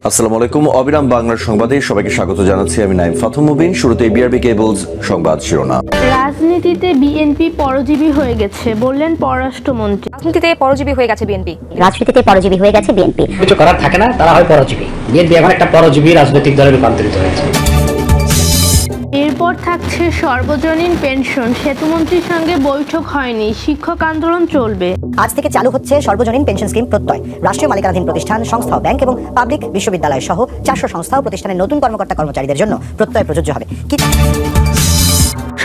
আসসালামু আলাইকুম। অবিরাম বাংলার সংবাদে সবাইকে স্বাগত জানাচ্ছি। আমি নাইম ফাথুম মুবিন। শুরুতে বিআরবি কেবলস সংবাদ শিরোনাম। রাজনীতিতে বিএনপি পরজীবী হয়ে গেছে বললেন পররাষ্ট্রমন্ত্রী। রাজনীতিতে পরজীবী হয়ে গেছে বিএনপি। কিছু করার থাকে না, তারা হয় পরজীবী। বিএনপি এখন একটা পরজীবী রাজনৈতিক দলে রূপান্তরিত হয়েছে। এরপর থাকছে সর্বজনীন পেনশন। সেতুমন্ত্রীর সঙ্গে বৈঠক হয়নি, শিক্ষক আন্দোলন চলবে। আজ থেকে চালু হচ্ছে সর্বজনীন পেনশন স্কিম প্রত্যয়। রাষ্ট্রীয় মালিকানাধীন প্রতিষ্ঠান, সংস্থা, ব্যাংক এবং পাবলিক বিশ্ববিদ্যালয় সহ 400 সংস্থা ও প্রতিষ্ঠানের নতুন কর্মকর্তা কর্মচারীদের জন্য প্রত্যয় প্রযোজ্য হবে।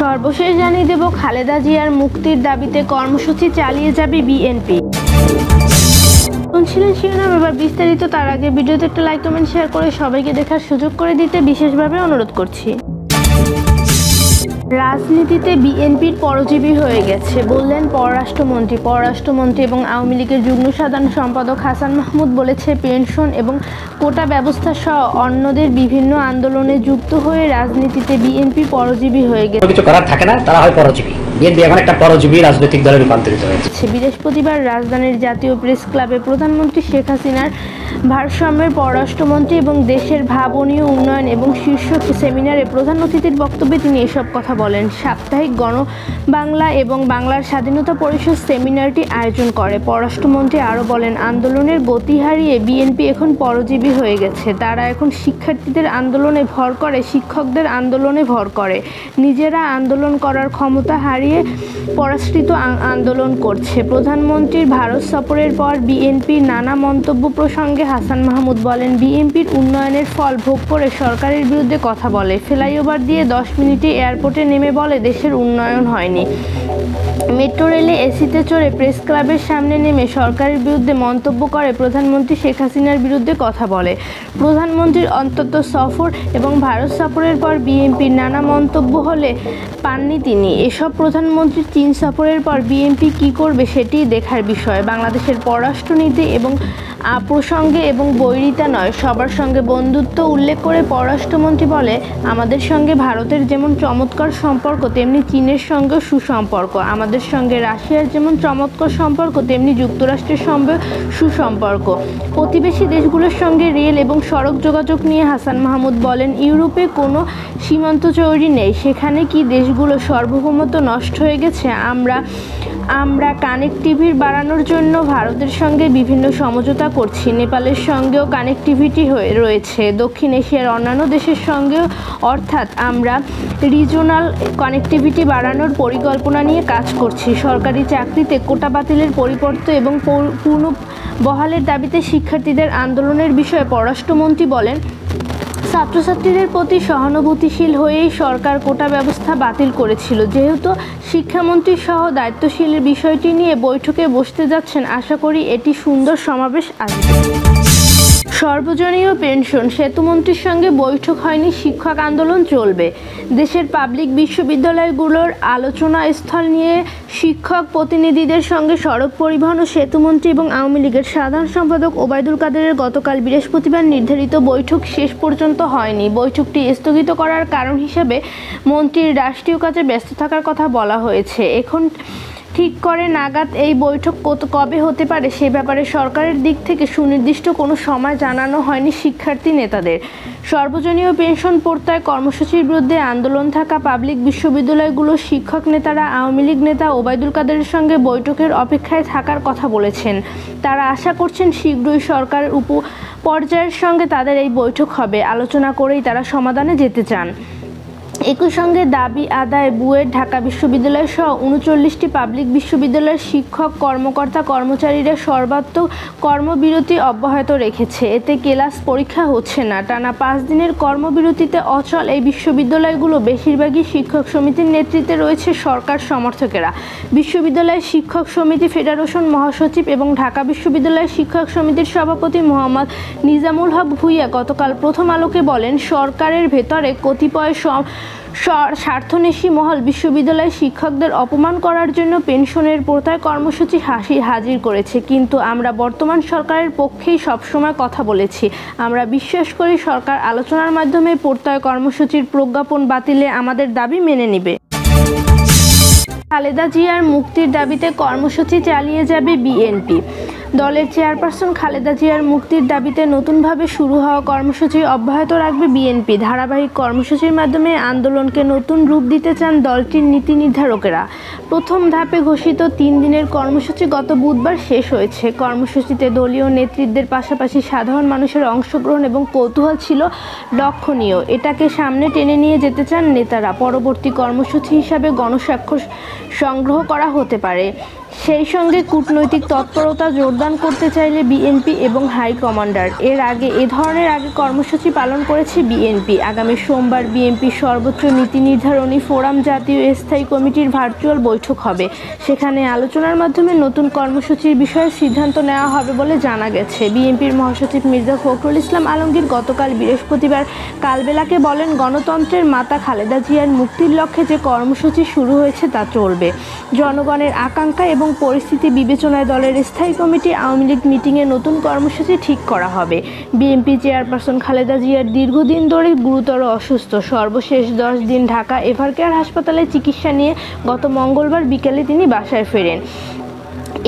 সর্বশেষ জানিয়ে দেব, খালেদা জিয়ার মুক্তির দাবিতে কর্মসূচি চালিয়ে যাবে বিএনপি। শুনছিলেন শিরোনাম, এবার বিস্তারিত। তার আগে ভিডিওতে একটা লাইক, কমেন্ট, শেয়ার করে সবাইকে দেখার সুযোগ করে দিতে বিশেষভাবে অনুরোধ করছি। রাজনীতিতে বিএনপির পরজীবী হয়ে গেছে বললেন পররাষ্ট্রমন্ত্রী এবং আওয়ামী লীগের যুগ্ম সাধারণ সম্পাদক হাসান মাহমুদ বলেছে, পেনশন এবং কোটা ব্যবস্থা সহ অন্যদের বিভিন্ন আন্দোলনে যুক্ত হয়ে রাজনীতিতে বিএনপি পরজীবী হয়ে গেছে। কিছু করার থাকে না, তারা হয় পরজীবী। বিএনপি এখন একটা পরজীবী রাজনৈতিক দলে রূপান্তরিত হয়েছে। বৃহস্পতিবার রাজধানীর জাতীয় প্রেস ক্লাবে প্রধানমন্ত্রী শেখ হাসিনার ভারসাম্যের পররাষ্ট্রমন্ত্রী এবং দেশের ভাবনীয় উন্নয়ন এবং শীর্ষ সেমিনারে প্রধান অতিথির বক্তব্যে তিনি এসব কথা বলেন। সাপ্তাহিক গণবাংলা এবং বাংলার স্বাধীনতা পরিষদ সেমিনারটি আয়োজন করে। পররাষ্ট্রমন্ত্রী আরও বলেন, আন্দোলনের গতি হারিয়ে বিএনপি এখন পরজীবী হয়ে গেছে। তারা এখন শিক্ষার্থীদের আন্দোলনে ভর করে, শিক্ষকদের আন্দোলনে ভর করে। নিজেরা আন্দোলন করার ক্ষমতা হারিয়ে পরাশ্রিত আন্দোলন করছে। প্রধানমন্ত্রীর ভারত সফরের পর বিএনপির নানা মন্তব্য প্রসঙ্গে হাসান মাহমুদ বলেন, বিএনপির উন্নয়নের ফল ভোগ করে সরকারের বিরুদ্ধে কথা বলে। ফ্লাইওভার দিয়ে 10 মিনিটে এয়ারপোর্টে নেমে বলে দেশের উন্নয়ন হয়নি। মেট্রো রেলে এসিতে চড়ে প্রেস ক্লাবের সামনে নেমে সরকারের বিরুদ্ধে মন্তব্য করে। প্রধানমন্ত্রী শেখ হাসিনার বিরুদ্ধে কথা বলে। প্রধানমন্ত্রীর অন্তত সফর এবং ভারত সফরের পর বিএনপির নানা মন্তব্য হলে পাননি তিনি। এসব প্রধানমন্ত্রীর চীন সফরের পর বিএনপি কী করবে সেটিই দেখার বিষয়। বাংলাদেশের পররাষ্ট্রনীতি এবং প্রসঙ্গে এবং বৈরিতা নয়, সবার সঙ্গে বন্ধুত্ব উল্লেখ করে পররাষ্ট্রমন্ত্রী বলে, আমাদের সঙ্গে ভারতের যেমন চমৎকার সম্পর্ক তেমনি চীনের সঙ্গেও সুসম্পর্ক। আমাদের সঙ্গে রাশিয়ার যেমন চমৎকার সম্পর্ক তেমনি যুক্তরাষ্ট্রের সঙ্গে সুসম্পর্ক। প্রতিবেশী দেশগুলোর সঙ্গে রেল এবং সড়ক যোগাযোগ নিয়ে হাসান মাহমুদ বলেন, ইউরোপে কোনো সীমান্ত চৌরি নেই, সেখানে কি দেশগুলো সার্বভৌমত্ব নষ্ট হয়ে গেছে? আমরা কানেক্টিভিটি বাড়ানোর জন্য ভারতের সঙ্গে বিভিন্ন সমঝোতা করছি। নেপালের সঙ্গেও কানেক্টিভিটি রয়েছে, দক্ষিণ এশিয়ার অন্যান্য দেশের সঙ্গেও। অর্থাৎ আমরা রিজনাল কানেক্টিভিটি বাড়ানোর পরিকল্পনা নিয়ে কাজ করছি। সরকারি চাকরিতে কোটা বাতিলের পরিবর্তন এবং পূর্ণ বহালের দাবিতে শিক্ষার্থীদের আন্দোলনের বিষয়ে পররাষ্ট্রমন্ত্রী বলেন, ছাত্রছাত্রীদের প্রতি সহানুভূতিশীল হয়েই সরকার কোটা ব্যবস্থা বাতিল করেছিল। যেহেতু শিক্ষামন্ত্রী সহ দায়িত্বশীলের বিষয়টি নিয়ে বৈঠকে বসতে যাচ্ছেন, আশা করি এটি সুন্দর সমাবেশ আসবে। সর্বজনীয় পেনশন। সেতুমন্ত্রীর সঙ্গে বৈঠক হয়নি, শিক্ষক আন্দোলন চলবে। দেশের পাবলিক বিশ্ববিদ্যালয়গুলোর আলোচনা স্থল নিয়ে শিক্ষক প্রতিনিধিদের সঙ্গে সড়ক পরিবহন ও সেতুমন্ত্রী এবং আওয়ামী লীগের সাধারণ সম্পাদক ওবায়দুল কাদেরের গতকাল বৃহস্পতিবার নির্ধারিত বৈঠক শেষ পর্যন্ত হয়নি। বৈঠকটি স্থগিত করার কারণ হিসেবে মন্ত্রীর রাষ্ট্রীয় কাজে ব্যস্ত থাকার কথা বলা হয়েছে। এখন ঠিক করে নাগাদ এই বৈঠক কবে হতে পারে সে ব্যাপারে সরকারের দিক থেকে সুনির্দিষ্ট কোনো সময় জানানো হয়নি শিক্ষার্থী নেতাদের। সর্বজনীয় পেনশন প্রত্যয় কর্মসূচির বিরুদ্ধে আন্দোলন থাকা পাবলিক বিশ্ববিদ্যালয়গুলোর শিক্ষক নেতারা আওয়ামী লীগ নেতা ওবায়দুল কাদেরের সঙ্গে বৈঠকের অপেক্ষায় থাকার কথা বলেছেন। তারা আশা করছেন শীঘ্রই সরকারের পর্যায়ের সঙ্গে তাদের এই বৈঠক হবে। আলোচনা করেই তারা সমাধানে যেতে চান। একই সঙ্গে দাবি আদায় বুয়েট, ঢাকা বিশ্ববিদ্যালয় সহ 39টি পাবলিক বিশ্ববিদ্যালয়ের শিক্ষক কর্মকর্তা কর্মচারীরা সর্বাত্মক কর্মবিরতি অব্যাহত রেখেছে। এতে ক্লাস পরীক্ষা হচ্ছে না। টানা 5 দিনের কর্মবিরতিতে অচল এই বিশ্ববিদ্যালয়গুলো বেশিরভাগই শিক্ষক সমিতির নেতৃত্বে রয়েছে সরকার সমর্থকেরা। বিশ্ববিদ্যালয় শিক্ষক সমিতি ফেডারেশন মহাসচিব এবং ঢাকা বিশ্ববিদ্যালয় শিক্ষক সমিতির সভাপতি মোহাম্মদ নিজামুল হক ভূঁইয়া গতকাল প্রথম আলোকে বলেন, সরকারের ভেতরে কতিপয় স্বার্থন্বেষী মহল বিশ্ববিদ্যালয় শিক্ষকদের অপমান করার জন্য পেনশনের প্রত্যয় কর্মসূচি হাজির করেছে। কিন্তু আমরা বর্তমান সরকারের পক্ষেই সবসময় কথা বলেছি। আমরা বিশ্বাস করি সরকার আলোচনার মাধ্যমে প্রত্যয় কর্মসূচির প্রজ্ঞাপন বাতিলে আমাদের দাবি মেনে নেবে। খালেদা জিয়ার মুক্তির দাবিতে কর্মসূচি চালিয়ে যাবে বিএনপি। দলের চেয়ারপারসন খালেদা জিয়ার মুক্তির দাবিতে নতুনভাবে শুরু হওয়া কর্মসূচি অব্যাহত রাখবে বিএনপি। ধারাবাহিক কর্মসূচির মাধ্যমে আন্দোলনকে নতুন রূপ দিতে চান দলটির নীতি নির্ধারকেরা। প্রথম ধাপে ঘোষিত 3 দিনের কর্মসূচি গত বুধবার শেষ হয়েছে। কর্মসূচিতে দলীয় নেতৃত্বের পাশাপাশি সাধারণ মানুষের অংশগ্রহণ এবং কৌতূহল ছিল লক্ষণীয়। এটাকে সামনে টেনে নিয়ে যেতে চান নেতারা। পরবর্তী কর্মসূচি হিসাবে গণস্বাক্ষর সংগ্রহ করা হতে পারে। সেই সঙ্গে কূটনৈতিক তৎপরতা জোরদার করতে চাইলে বিএনপি এবং হাইকমান্ডার। এর আগে এ ধরনের কর্মসূচি পালন করেছে বিএনপি। আগামী সোমবার বিএনপির সর্বোচ্চ নীতি নির্ধারণী ফোরাম জাতীয় স্থায়ী কমিটির ভার্চুয়াল বৈঠক হবে। সেখানে আলোচনার মাধ্যমে নতুন কর্মসূচির বিষয়ে সিদ্ধান্ত নেওয়া হবে বলে জানা গেছে। বিএনপির মহাসচিব মির্জা ফখরুল ইসলাম আলমগীর গতকাল বৃহস্পতিবার কালবেলাকে বলেন, গণতন্ত্রের মাতা খালেদা জিয়ার মুক্তির লক্ষ্যে যে কর্মসূচি শুরু হয়েছে তা চলবে। জনগণের আকাঙ্ক্ষা এবং পরিস্থিতি বিবেচনায় দলের স্থায়ী কমিটি আওয়ামী লীগ মিটিংয়ে নতুন কর্মসূচি ঠিক করা হবে। বিএনপি চেয়ারপারসন খালেদা জিয়ার দীর্ঘদিন ধরে গুরুতর অসুস্থ। সর্বশেষ 10 দিন ঢাকা এভারকেয়ার হাসপাতালে চিকিৎসা নিয়ে গত মঙ্গলবার বিকেলে তিনি বাসায় ফেরেন।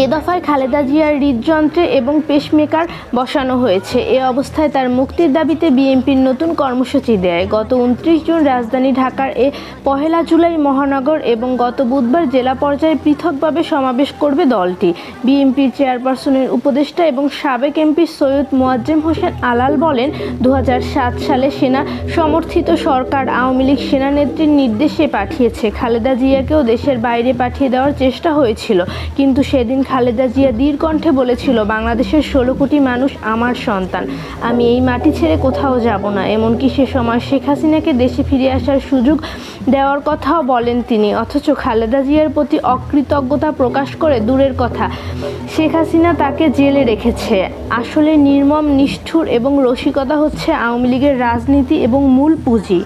এ দফায় খালেদা জিয়ার হৃদযন্ত্রে এবং পেসমেকার বসানো হয়েছে। এ অবস্থায় তার মুক্তির দাবিতে বিএনপির নতুন কর্মসূচি দেয়। গত 29 জুন রাজধানী ঢাকার 1 জুলাই মহানগর এবং গত বুধবার জেলা পর্যায়ে পৃথকভাবে সমাবেশ করবে দলটি। বিএনপির চেয়ারপারসনের উপদেষ্টা এবং সাবেক এমপি সৈয়দ মোয়াজ্জেম হোসেন আলাল বলেন, 2007 সালে সেনা সমর্থিত সরকার আওয়ামী লীগ সেনানেত্রীর নির্দেশে পাঠিয়েছে। খালেদা জিয়াকেও দেশের বাইরে পাঠিয়ে দেওয়ার চেষ্টা হয়েছিল, কিন্তু সেদিন খালেদা জিয়া দৃঢ় কণ্ঠে বলেছিল, বাংলাদেশের 16 কোটি মানুষ আমার সন্তান, আমি এই মাটি ছেড়ে কোথাও যাব না। এমনকি সে সময় শেখ হাসিনাকে দেশে ফিরে আসার সুযোগ দেওয়ার কথাও বলেন তিনি। অথচ খালেদা জিয়ার প্রতি অকৃতজ্ঞতা প্রকাশ করে দূরের কথা, শেখ হাসিনা তাকে জেলে রেখেছে। আসলে নির্মম, নিষ্ঠুর এবং রসিকতা হচ্ছে আওয়ামী লীগের রাজনীতি এবং মূল পুঁজি।